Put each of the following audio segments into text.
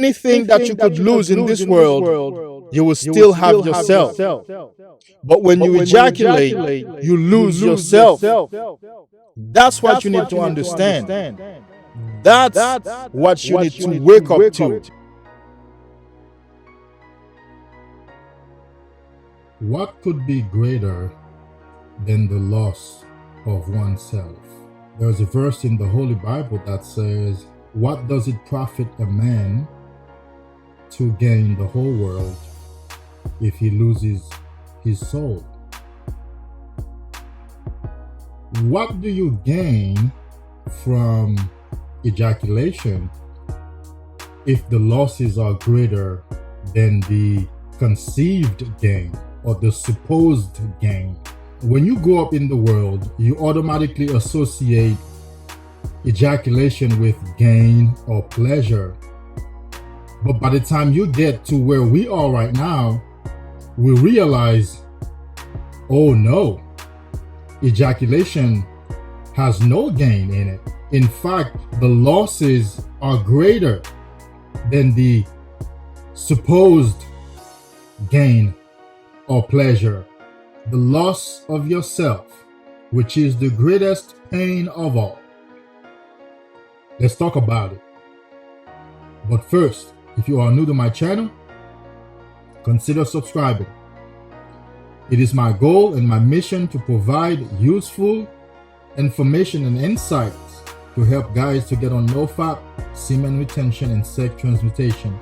Anything that you could lose in this world, you will still have yourself. But when you ejaculate, you lose yourself. That's what you need to understand. That's what you need to wake up to. What could be greater than the loss of oneself? There's a verse in the Holy Bible that says, "What does it profit a man to gain the whole world if he loses his soul?" What do you gain from ejaculation if the losses are greater than the conceived gain or the supposed gain? When you grow up in the world, you automatically associate ejaculation with gain or pleasure. But by the time you get to where we are right now, we realize, oh no, ejaculation has no gain in it. In fact, the losses are greater than the supposed gain or pleasure. The loss of yourself, which is the greatest pain of all. Let's talk about it. But first, if you are new to my channel, consider subscribing. It is my goal and my mission to provide useful information and insights to help guys to get on no-fap, semen retention, and sex transmutation.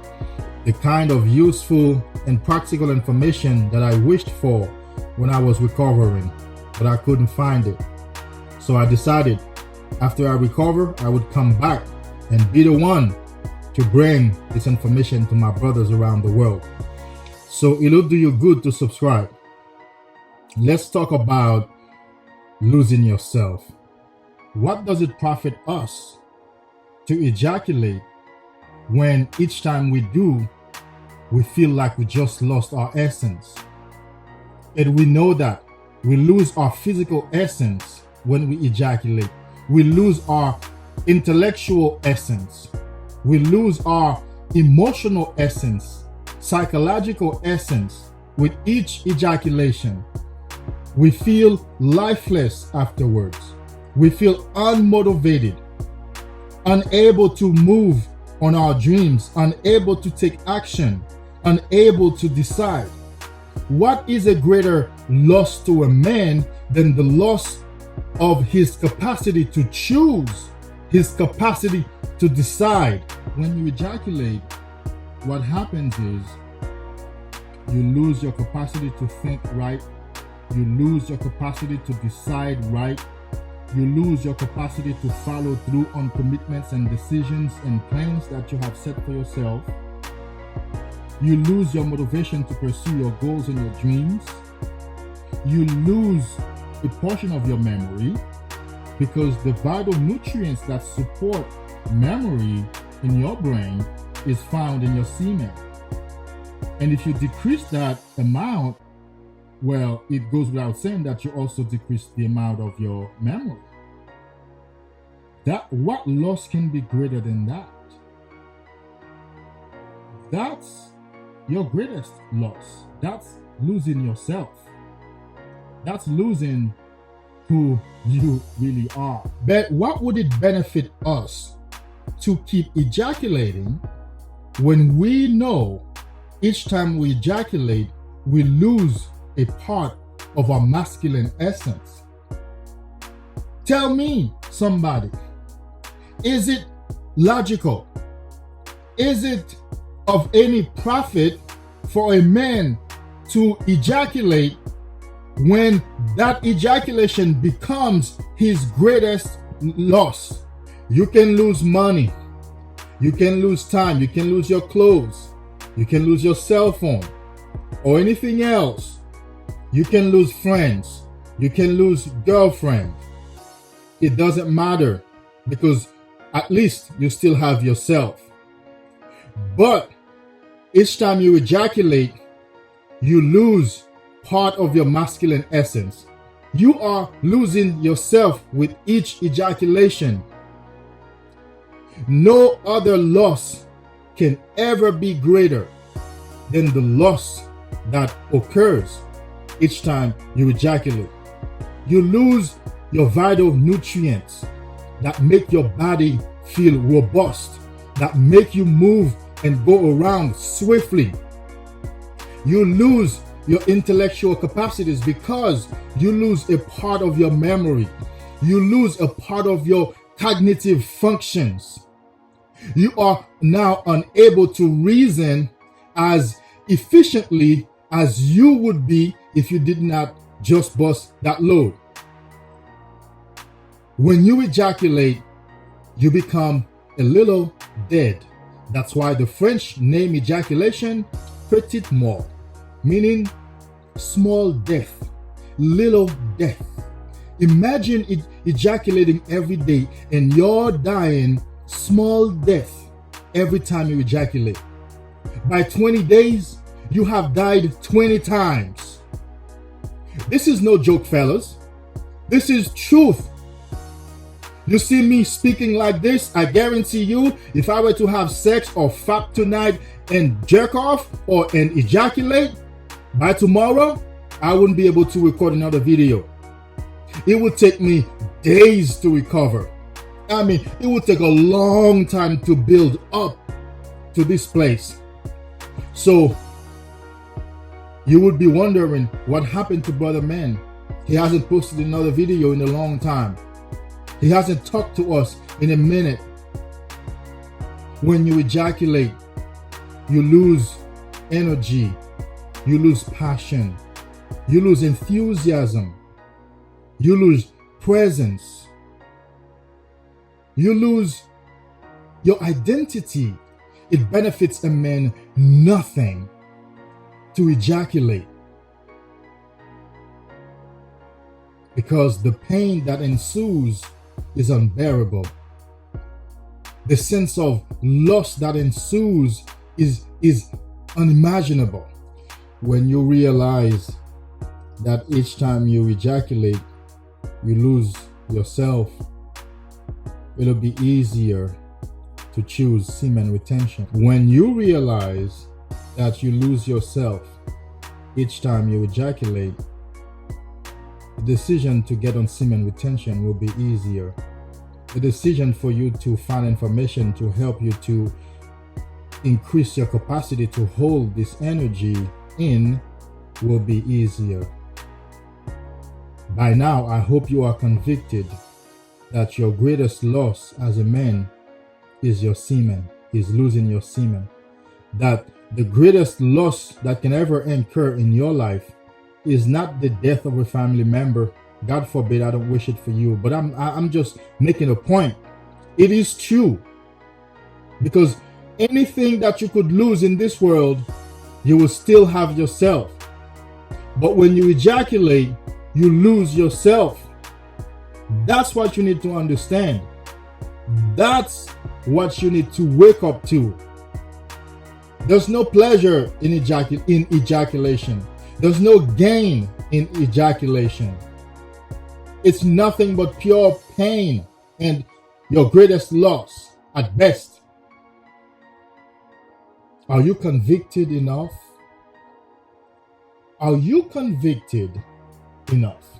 The kind of useful and practical information that I wished for when I was recovering, but I couldn't find it. So I decided after I recover, I would come back and be the one to bring this information to my brothers around the world. So it'll do you good to subscribe. Let's talk about losing yourself. What does it profit us to ejaculate when each time we do, we feel like we just lost our essence? And we know that we lose our physical essence when we ejaculate. We lose our intellectual essence. We lose our emotional essence, psychological essence with each ejaculation. We feel lifeless afterwards. We feel unmotivated, unable to move on our dreams, unable to take action, unable to decide. What is a greater loss to a man than the loss of his capacity to choose, his capacity to decide? When you ejaculate, what happens is you lose your capacity to think right. You lose your capacity to decide right. You lose your capacity to follow through on commitments and decisions and plans that you have set for yourself. You lose your motivation to pursue your goals and your dreams. You lose a portion of your memory because the vital nutrients that support memory in your brain is found in your semen. And if you decrease that amount, well, it goes without saying that you also decrease the amount of your memory. What loss can be greater than that? That's your greatest loss. That's losing yourself. That's losing who you really are. But what would it benefit us to keep ejaculating when we know each time we ejaculate, we lose a part of our masculine essence? Tell me, somebody, is it logical? Is it of any profit for a man to ejaculate when that ejaculation becomes his greatest loss? You can lose money, you can lose time, you can lose your clothes, you can lose your cell phone or anything else. You can lose friends, you can lose girlfriend. It doesn't matter because at least you still have yourself. But each time you ejaculate, you lose part of your masculine essence. You are losing yourself with each ejaculation. No other loss can ever be greater than the loss that occurs each time you ejaculate. You lose your vital nutrients that make your body feel robust, that make you move and go around swiftly. You lose your intellectual capacities because you lose a part of your memory. You lose a part of your cognitive functions. You are now unable to reason as efficiently as you would be if you did not just bust that load. When you ejaculate, you become a little dead. That's why the French name ejaculation petite mort, meaning small death, little death. Imagine ejaculating every day and you're dying small death every time you ejaculate. By 20 days, you have died 20 times. This is no joke, fellas. This is truth. You see me speaking like this, I guarantee you, if I were to have sex or fuck tonight and jerk off and ejaculate, by tomorrow, I wouldn't be able to record another video. It would take me days to recover. I mean, it would take a long time to build up to this place. So, you would be wondering what happened to Brother Man. He hasn't posted another video in a long time. He hasn't talked to us in a minute. When you ejaculate, you lose energy, you lose passion, you lose enthusiasm, you lose presence, you lose your identity. It benefits a man nothing to ejaculate, because the pain that ensues is unbearable. The sense of loss that ensues is unimaginable. When you realize that each time you ejaculate, you lose yourself, it'll be easier to choose semen retention. When you realize that you lose yourself each time you ejaculate, the decision to get on semen retention will be easier. The decision for you to find information to help you to increase your capacity to hold this energy in will be easier. By now, I hope you are convicted that your greatest loss as a man is your semen, is losing your semen. That the greatest loss that can ever occur in your life is not the death of a family member. God forbid, I don't wish it for you, but I'm just making a point. It is true, because anything that you could lose in this world, you will still have yourself. But when you ejaculate, you lose yourself. That's what you need to understand. That's what you need to wake up to. There's no pleasure in ejaculation. There's no gain in ejaculation. It's nothing but pure pain and your greatest loss at best. Are you convicted enough? Are you convicted enough?